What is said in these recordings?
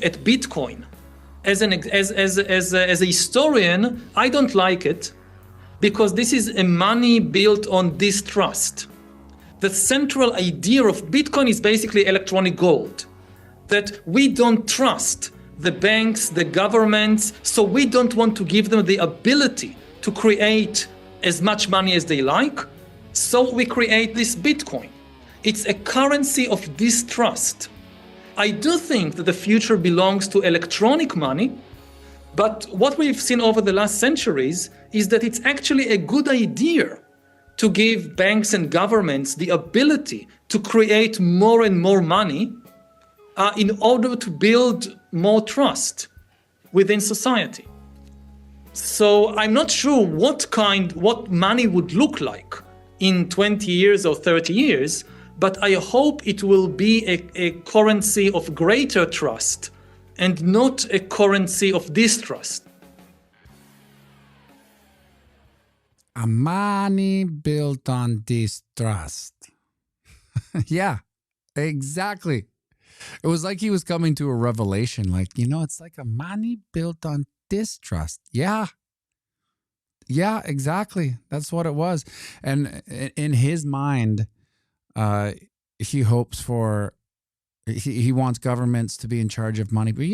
at Bitcoin. As a historian, I don't like it because this is a money built on distrust. The central idea of Bitcoin is basically electronic gold, that we don't trust the banks, the governments, so we don't want to give them the ability to create as much money as they like, so we create this Bitcoin. It's a currency of distrust. I do think that the future belongs to electronic money, but what we've seen over the last centuries is that it's actually a good idea to give banks and governments the ability to create more and more money in order to build more trust within society. So I'm not sure what money would look like in 20 years or 30 years, but I hope it will be a currency of greater trust and not a currency of distrust. A money built on distrust. Yeah, exactly. It was like he was coming to a revelation, like, it's like a money built on distrust. Yeah, exactly. That's what it was. And in his mind, he hopes for, he wants governments to be in charge of money. But,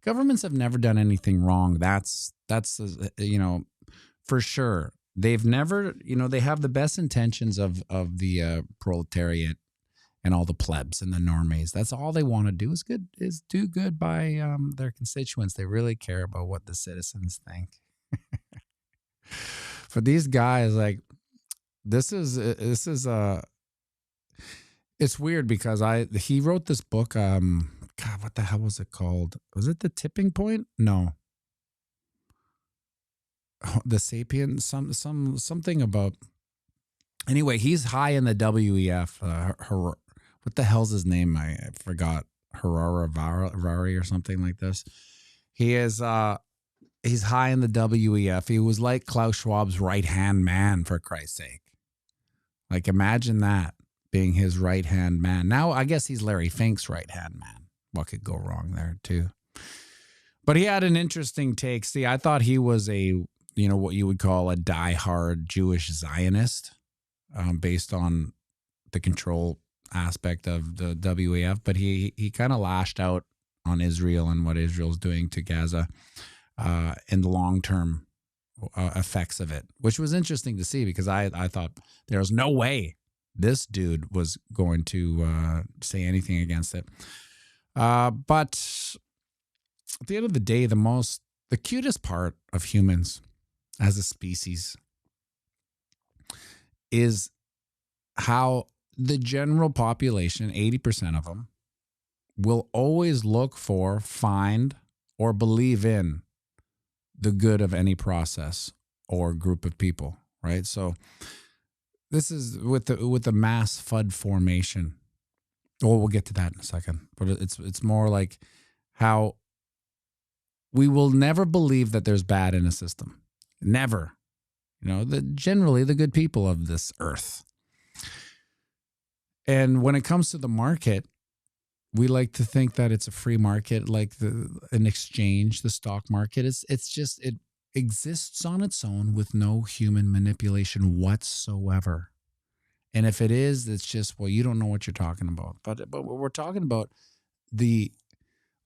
governments have never done anything wrong. That's for sure. They've never, they have the best intentions of the proletariat and all the plebs and the normies. That's all they want to do is do good by their constituents. They really care about what the citizens think. For these guys, like, this is it's weird because he wrote this book. God, what the hell was it called? Was it The Tipping Point? No. The Sapiens, something about. Anyway, he's high in the WEF. What the hell's his name? I forgot. Harari or something like this. He is. He's high in the WEF. He was like Klaus Schwab's right-hand man, for Christ's sake. Like, imagine that being his right-hand man. Now, I guess he's Larry Fink's right-hand man. What could go wrong there, too? But he had an interesting take. See, I thought he was what you would call a diehard Jewish Zionist, based on the control aspect of the WEF. But he kind of lashed out on Israel and what Israel's doing to Gaza, and the long-term effects of it, which was interesting to see because I thought there was no way this dude was going to say anything against it. But at the end of the day, the cutest part of humans as a species is how the general population, 80% of them, will always look for, find, or believe in the good of any process or group of people, right? So this is with the mass FUD formation. Well, we'll get to that in a second, but it's more like how we will never believe that there's bad in a system. Never. Generally the good people of this earth. And when it comes to the market, we like to think that it's a free market, like an exchange, the stock market. It exists on its own with no human manipulation whatsoever. And if it is, it's just, well, you don't know what you're talking about. But we're talking about the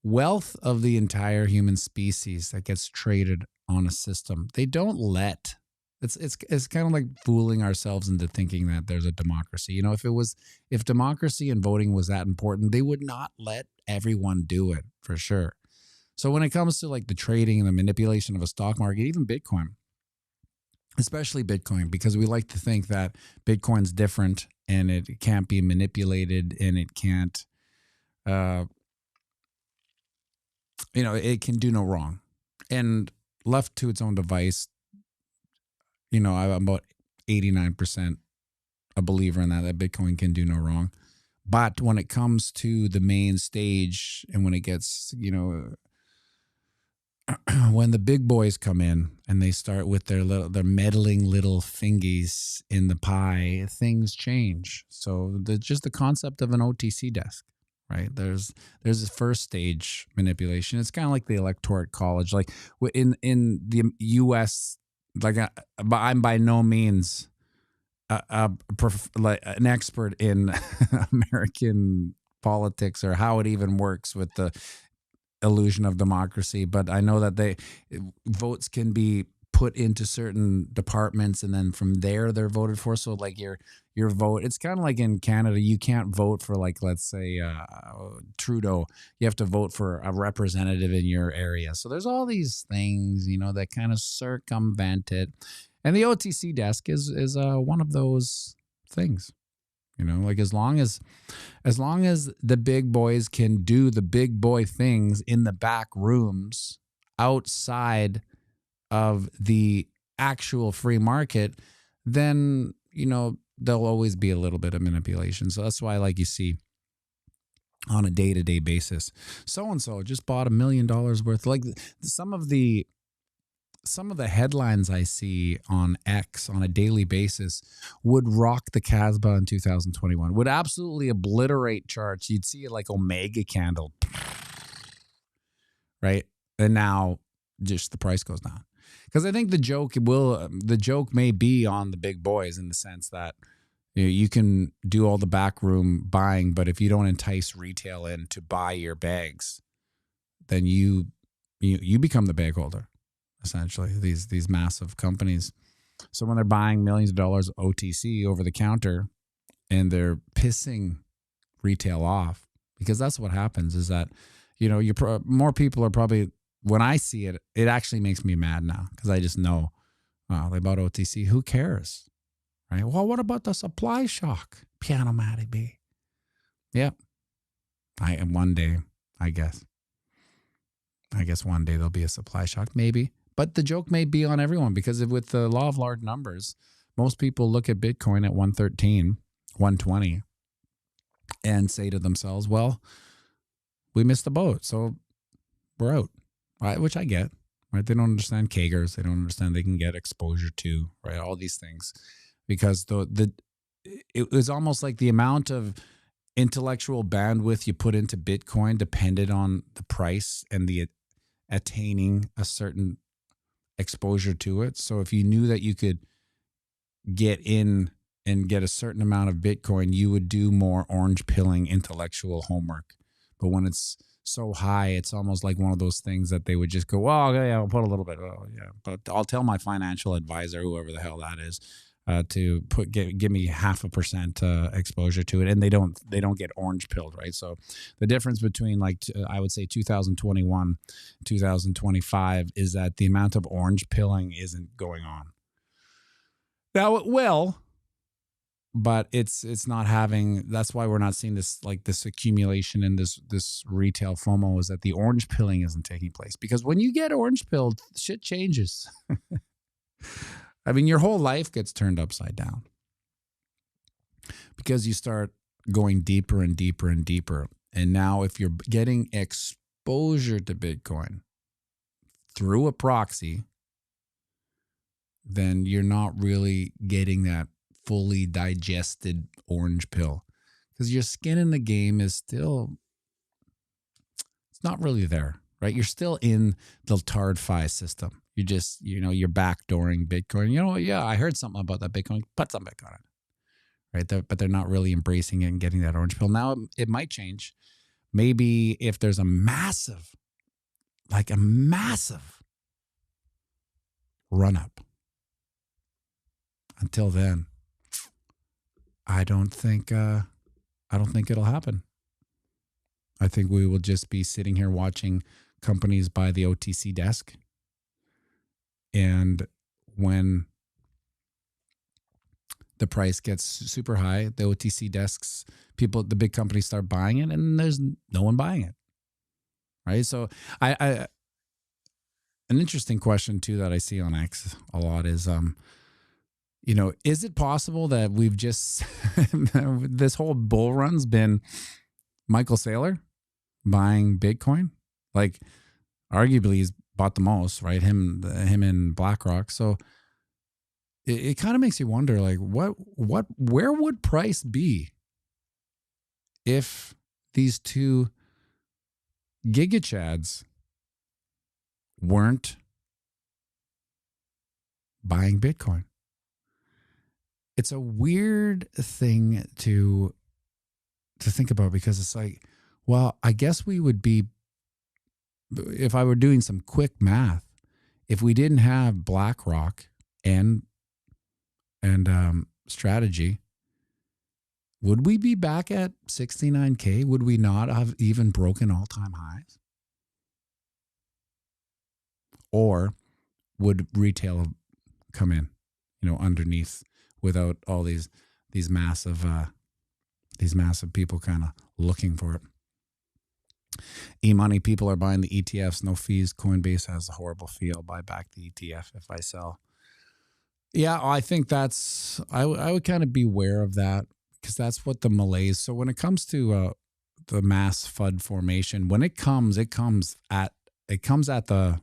wealth of the entire human species that gets traded on a system. They don't let. It's kind of like fooling ourselves into thinking that there's a democracy. If democracy and voting was that important, they would not let everyone do it, for sure. So when it comes to like the trading and the manipulation of a stock market, even Bitcoin, especially Bitcoin, because we like to think that Bitcoin's different and it can't be manipulated and it can't, it can do no wrong. And left to its own device, I'm about 89% a believer in that Bitcoin can do no wrong. But when it comes to the main stage and when it gets, when the big boys come in and they start with their meddling little fingies in the pie, things change. So just the concept of an OTC desk, right? There's this first stage manipulation. It's kind of like the electorate college. Like in the U.S., like I'm by no means like an expert in American politics or how it even works with the illusion of democracy, but I know that votes can be put into certain departments and then from there they're voted for. So like your vote, it's kind of like in Canada, you can't vote for, like, let's say Trudeau. You have to vote for a representative in your area. So there's all these things, that kind of circumvent it. And the OTC desk is one of those things. Like as long as the big boys can do the big boy things in the back rooms outside of the actual free market, then, there'll always be a little bit of manipulation. So that's why, like, you see on a day-to-day basis, so-and-so just bought $1 million worth. Like some of the headlines I see on X on a daily basis would rock the Casbah in 2021, would absolutely obliterate charts. You'd see it like Omega candle, right? And now just the price goes down. Because I think the joke may be on the big boys in the sense that you can do all the backroom buying, but if you don't entice retail in to buy your bags, then you become the bag holder. Essentially, these massive companies. So when they're buying millions of dollars OTC over the counter and they're pissing retail off, because that's what happens is that, more people are probably, when I see it, it actually makes me mad now because I just know, wow, they bought OTC. Who cares? Right? Well, what about the supply shock? Pianomattyb. Yep. One day, I guess one day there'll be a supply shock, maybe. But the joke may be on everyone because with the law of large numbers, most people look at Bitcoin at 113, 120 and say to themselves, well, we missed the boat, so we're out, right? Which I get, right? They don't understand Kagers. They don't understand they can get exposure to, right? All these things, because it was almost like the amount of intellectual bandwidth you put into Bitcoin depended on the price and the attaining a certain exposure to it. So if you knew that you could get in and get a certain amount of Bitcoin, you would do more orange pilling intellectual homework. But when it's so high, it's almost like one of those things that they would just go, well, yeah, I'll put a little bit. Oh, yeah, but I'll tell my financial advisor, whoever the hell that is, to give me 0.5% exposure to it, and they don't get orange pilled, right? So the difference between I would say 2021, 2025 is that the amount of orange pilling isn't going on. Now it will, but it's not having. That's why we're not seeing this accumulation in this retail FOMO, is that the orange pilling isn't taking place, because when you get orange pilled, shit changes. I mean, your whole life gets turned upside down because you start going deeper and deeper and deeper. And now if you're getting exposure to Bitcoin through a proxy, then you're not really getting that fully digested orange pill, because your skin in the game is still, it's not really there, right? You're still in the TARDFI system. You just, you're backdooring Bitcoin. Yeah, I heard something about that Bitcoin. Put some Bitcoin on it, right? But they're not really embracing it and getting that orange pill. Now it might change. Maybe if there's a massive run up. Until then, I don't think it'll happen. I think we will just be sitting here watching companies buy the OTC desk. And when the price gets super high, the OTC desks, the big companies start buying it, and there's no one buying it, right? So an interesting question too that I see on X a lot is, is it possible that we've just this whole bull run's been Michael Saylor buying Bitcoin? Like, arguably he's bought the most, right? Him and BlackRock. So it kind of makes you wonder, like, where would price be if these two gigachads weren't buying Bitcoin. It's a weird thing to think about, because it's like, well, I guess we would be, if I were doing some quick math, if we didn't have BlackRock and strategy, would we be back at 69K? Would we not have even broken all-time highs? Or would retail come in, underneath, without all these massive people kind of looking for it? E-money, people are buying the ETFs, no fees. Coinbase has a horrible fee. I'll buy back the ETF if I sell. Yeah, I think that's, I would kind of beware of that, because that's what the malaise. So when it comes to the mass FUD formation, when it comes at the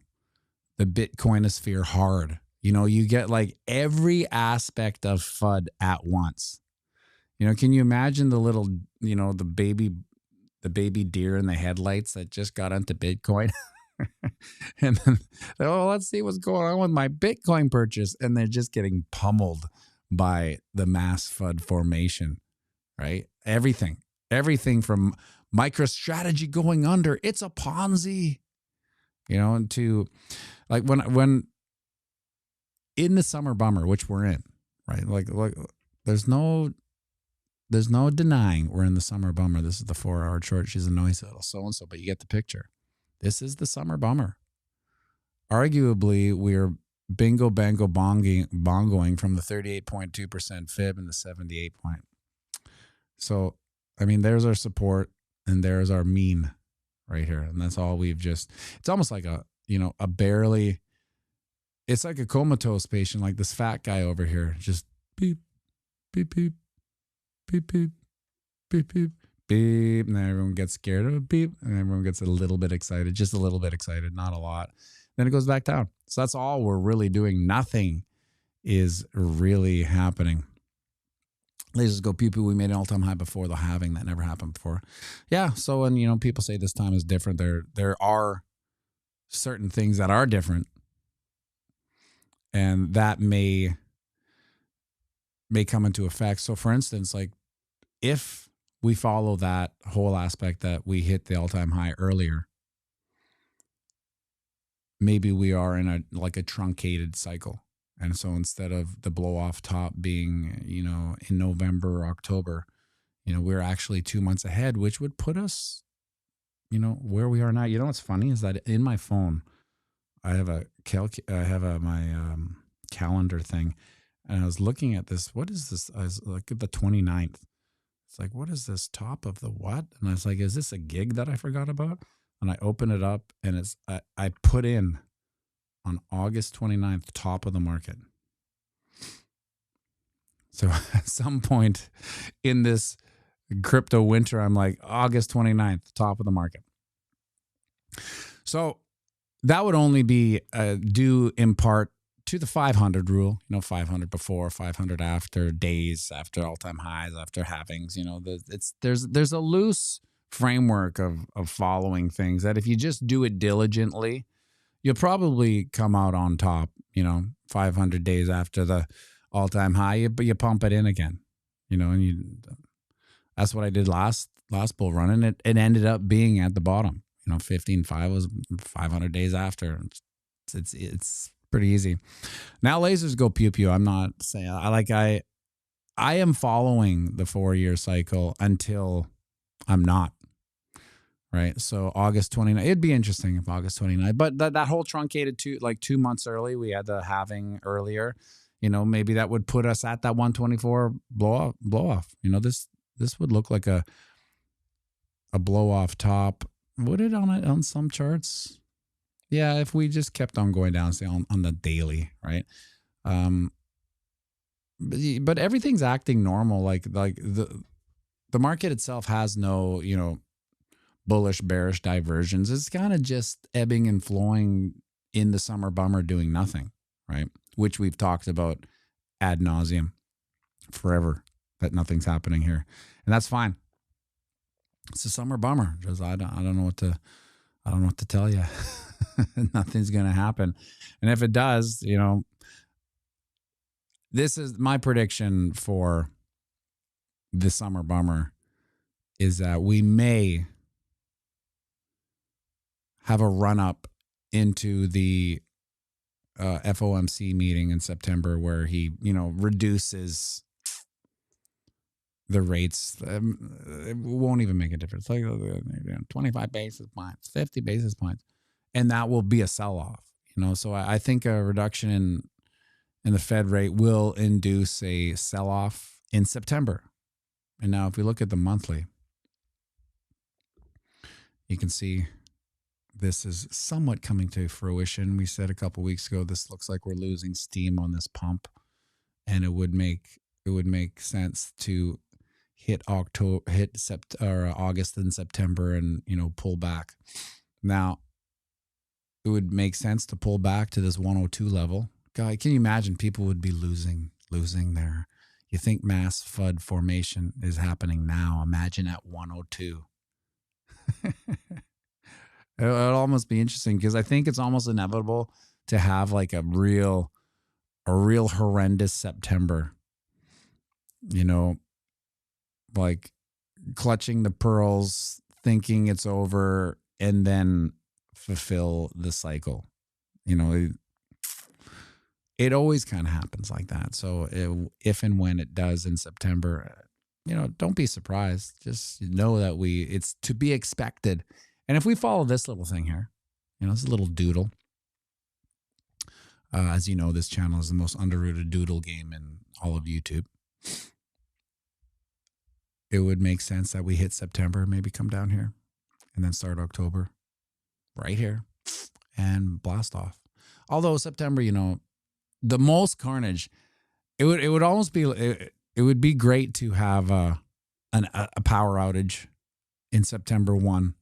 Bitcoinosphere hard. You get like every aspect of FUD at once. Can you imagine the little, the baby deer in the headlights that just got into Bitcoin? And then, let's see what's going on with my Bitcoin purchase. And they're just getting pummeled by the mass FUD formation, right? Everything from MicroStrategy going under, it's a Ponzi, to like when in the summer bummer, which we're in, right? Like there's no denying we're in the summer bummer. This is the 4-hour short. She's a noisy little so-and-so, but you get the picture. This is the summer bummer. Arguably, we're bingo, bango, bongoing from the 38.2% fib and the 78 point. So, I mean, there's our support and there's our mean right here. And that's all we've just, it's almost like it's like a comatose patient, like this fat guy over here, just beep, beep, beep, beep, beep, beep, beep, beep. And then everyone gets scared of a beep, and everyone gets a little bit excited, just a little bit excited, not a lot. Then it goes back down. So that's all we're really doing. Nothing is really happening. Lasers go pew pew. We made an all-time high before the halving. That never happened before. Yeah. So when people say this time is different, there are certain things that are different, and that may come into effect. So for instance, like if we follow that whole aspect that we hit the all-time high earlier, maybe we are in a truncated cycle. And so instead of the blow off top being, in November or October, we're actually 2 months ahead, which would put us, where we are now. What's funny is that in my phone, I have my calendar thing, and I was looking at this. What is this? I was like at the 29th. It's like, what is this top of the what? And I was like, is this a gig that I forgot about? And I open it up, and it's I put in on August 29th, top of the market. So at some point in this crypto winter, I'm like, August 29th, top of the market. So that would only be due in part to the 500 rule, 500 before, 500 after, days after all-time highs, after halvings. There's a loose framework of following things that if you just do it diligently, you'll probably come out on top, 500 days after the all-time high, but you pump it in again, and that's what I did last bull run, and it ended up being at the bottom. 15.5 was 500 days after. It's pretty easy. Now lasers go pew pew. I'm not saying I am following the 4-year cycle until I'm not. Right. So August 29th, it'd be interesting if August 29th, but that whole truncated 2 months early, we had the halving earlier, maybe that would put us at that 124 blow off. This would look like a blow off top. Would it on some charts? Yeah. If we just kept on going down, say on the daily, right? But everything's acting normal. Like the market itself has no, bullish, bearish diversions. It's kind of just ebbing and flowing in the summer bummer, doing nothing, right? Which we've talked about ad nauseum forever, that nothing's happening here. And that's fine. It's a summer bummer. Just I don't know what to tell you. Nothing's gonna happen, and if it does, this is my prediction for the summer bummer is that we may have a run up into the FOMC meeting in September where he, reduces the rates. It won't even make a difference. Like 25 basis points, 50 basis points. And that will be a sell-off, So I think a reduction in the Fed rate will induce a sell-off in September. And now if we look at the monthly, you can see this is somewhat coming to fruition. We said a couple weeks ago, this looks like we're losing steam on this pump, and it would make sense to hit August and September, and pull back. Now, it would make sense to pull back to this 102 level. God, can you imagine people would be losing their? You think mass FUD formation is happening now? Imagine at 102. It'll almost be interesting because I think it's almost inevitable to have like a real horrendous September, like clutching the pearls, thinking it's over, and then fulfill the cycle. It always kind of happens like that. So if and when it does in September, don't be surprised. Just know that it's to be expected. And if we follow this little thing here, it's a little doodle. As you know, this channel is the most underrated doodle game in all of YouTube. It would make sense that we hit September, maybe come down here, and then start October right here and blast off. Although September, the most carnage, it would almost be, it would be great to have a power outage in September 1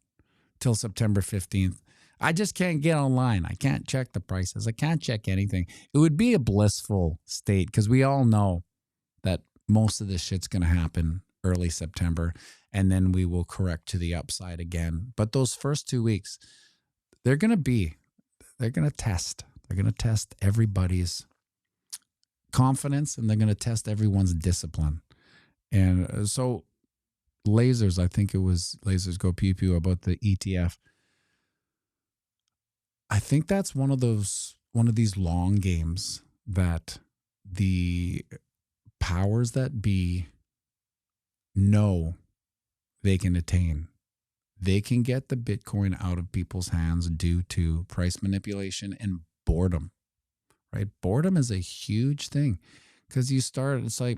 till September 15th. I just can't get online. I can't check the prices. I can't check anything. It would be a blissful state because we all know that most of this shit's going to happen early September, and then we will correct to the upside again. But those first 2 weeks, they're going to test. They're going to test everybody's confidence, and they're going to test everyone's discipline. And so Lasers, I think it was Lasers Go Pew Pew about the ETF. I think that's one of these long games that the powers that be know they can attain. They can get the Bitcoin out of people's hands due to price manipulation and boredom, right? Boredom is a huge thing because it's like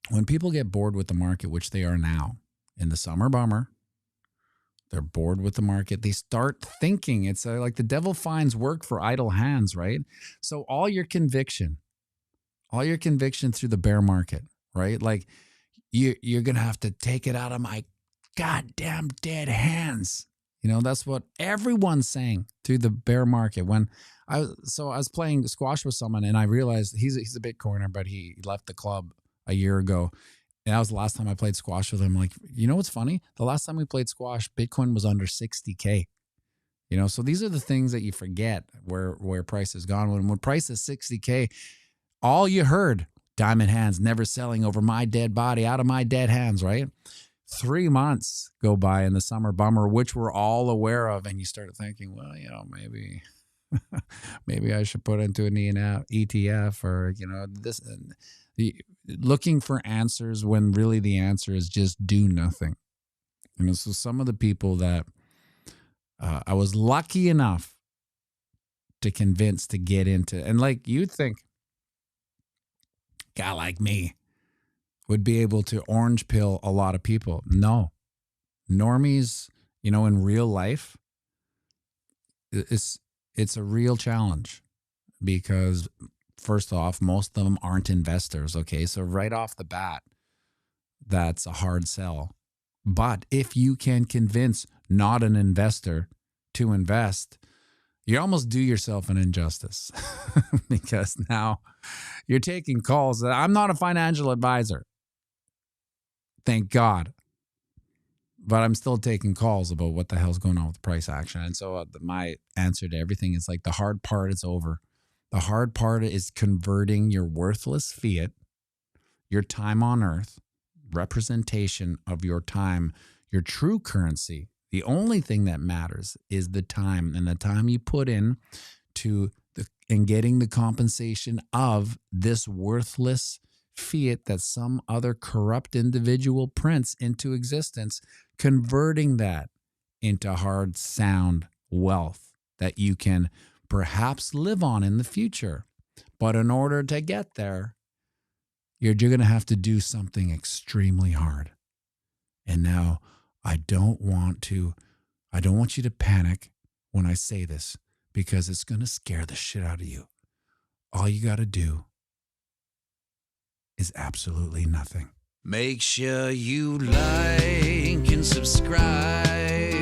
when people get bored with the market, which they are now in the summer bummer, they're bored with the market. They start thinking. It's like the devil finds work for idle hands, right? So all your conviction through the bear market, right? Like you're going to have to take it out of my goddamn dead hands. That's what everyone's saying through the bear market. I was playing squash with someone, and I realized he's a Bitcoiner, but he left the club a year ago. And that was the last time I played squash with him. Like, what's funny? The last time we played squash, Bitcoin was under 60K. So these are the things that you forget where price has gone. When price is 60K, all you heard, diamond hands, never selling over my dead body, out of my dead hands, right? 3 months go by in the summer bummer, which we're all aware of. And you started thinking, well, maybe I should put into an ETF or, this. Looking for answers when really the answer is just do nothing. So some of the people that I was lucky enough to convince to get into, and like you'd think a guy like me would be able to orange pill a lot of people. No. Normies, in real life, it's a real challenge because first off, most of them aren't investors. Okay. So right off the bat, that's a hard sell. But if you can convince not an investor to invest, you almost do yourself an injustice because now you're taking calls. I'm not a financial advisor. Thank God. but I'm still taking calls about what the hell's going on with price action. And so my answer to everything is like the hard part is over. The hard part is converting your worthless fiat, your time on earth, representation of your time, your true currency. The only thing that matters is the time, and the time you put in to and getting the compensation of this worthless fiat that some other corrupt individual prints into existence, converting that into hard sound wealth that you can perhaps live on in the future. But in order to get there, you're going to have to do something extremely hard. And now I don't want you to panic when I say this, because it's going to scare the shit out of you. All you got to do is absolutely nothing. Make sure you like and subscribe.